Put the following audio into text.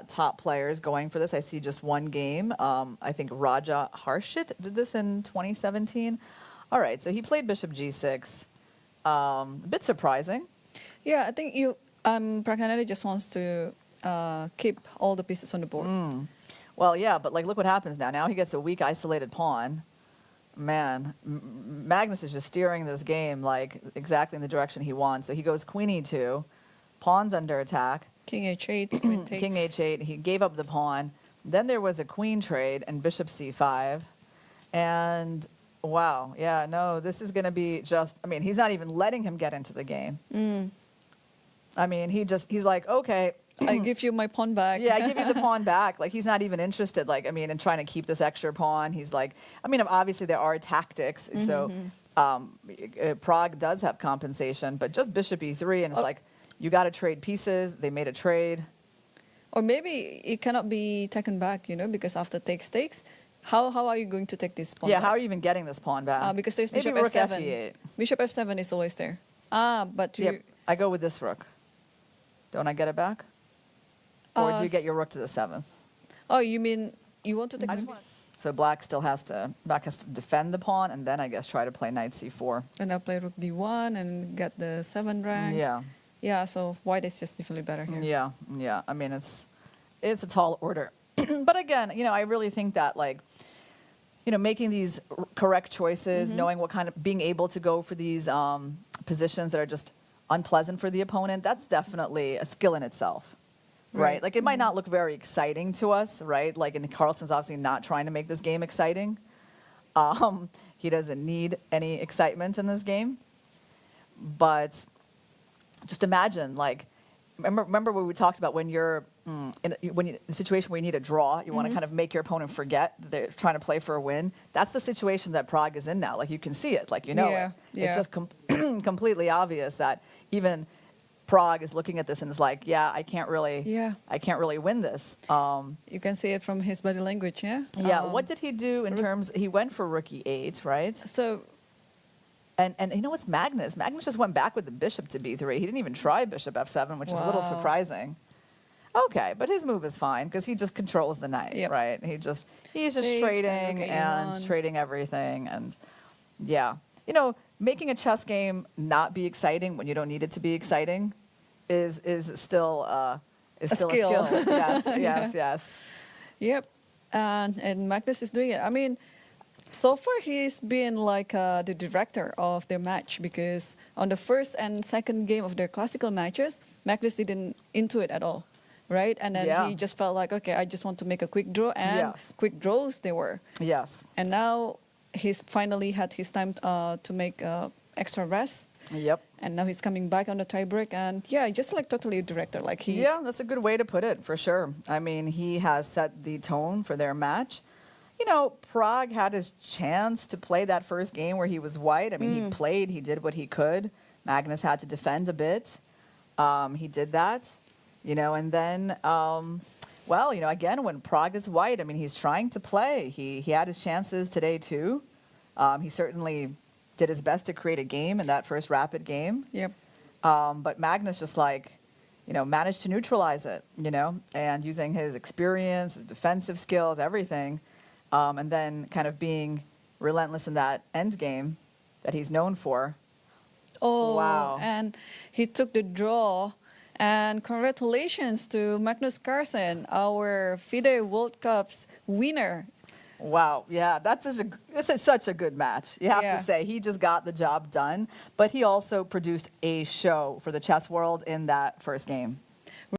top players going for this. I see just one game. I think Raja Harshit did this in 2017. All right, so he played bishop g6. A bit surprising. Yeah, I think Praggnanandhaa just wants to keep all the pieces on the board. Well, yeah, but like, look what happens now. Now he gets a weak, isolated pawn. Man, Magnus is just steering this game like exactly in the direction he wants. So he goes queen e2, pawn's under attack. King h8, queen takes. King h8, he gave up the pawn. Then there was a queen trade and bishop c5. And wow, yeah, no, this is going to be just, I mean, he's not even letting him get into the game. I mean, he's like, okay. I give you my pawn back. Yeah, I give you the pawn back. Like, he's not even interested, like, I mean, in trying to keep this extra pawn. He's like, I mean, obviously there are tactics. So Pragg does have compensation, but just bishop e3, and it's like, you got to trade pieces. They made a trade. Or maybe it cannot be taken back, because after takes, how are you going to take this pawn back? How are you even getting this pawn back? Because there's maybe bishop rook f7. fe8. Bishop f7 is always there. But you... Yep, I go with this rook. Don't I get it back? Or do you get your rook to the 7th? Oh, you mean you want to take... So black has to defend the pawn, and then I guess try to play knight c4. And I'll play rook d1 and get the 7 rank. Yeah. Yeah, so white is just definitely better here. Yeah. I mean, it's a tall order. But again, I really think that, like, making these correct choices, knowing what kind of, being able to go for these positions that are just unpleasant for the opponent, that's definitely a skill in itself. Right? Like, it might not look very exciting to us, right? Like, and Carlsen's obviously not trying to make this game exciting. He doesn't need any excitement in this game. But just imagine, like, remember what we talked about when you're in a situation where you need a draw, you want to kind of make your opponent forget that they're trying to play for a win. That's the situation that Pragg is in now. Like, you can see it, like, it. It's just completely obvious that even Pragg is looking at this and is like, I can't really win this. You can see it from his body language, yeah? Yeah, what did he do in terms, he went for rook e8, right? So, and you know what's Magnus? Magnus just went back with the bishop to b3. He didn't even try bishop f7, which is a little surprising. Okay, but his move is fine because he just controls the knight, right? He's just trading and trading everything, and making a chess game not be exciting when you don't need it to be exciting is still a skill. Yes. Yep, and Magnus is doing it. I mean, so far he's been like the director of their match, because on the first and second game of their classical matches, Magnus didn't into it at all, right? And then he just felt like, okay, I just want to make a quick draw, and quick draws they were. Yes. And now he's finally had his time to make extra rest. Yep. And now he's coming back on the tiebreak, and just like totally a director. Like he. Yeah, that's a good way to put it, for sure. I mean, he has set the tone for their match. Pragg had his chance to play that first game where he was white. I mean, he did what he could. Magnus had to defend a bit. He did that, and then, again, when Pragg is white, I mean, he's trying to play. He had his chances today, too. He certainly did his best to create a game in that first rapid game. Yep. But Magnus just managed to neutralize it, and using his experience, his defensive skills, everything. And then kind of being relentless in that end game that he's known for. Oh, wow. And he took the draw. And congratulations to Magnus Carlsen, our Fide World Cup's winner. Wow, yeah, this is such a good match. You have to say, he just got the job done. But he also produced a show for the chess world in that first game.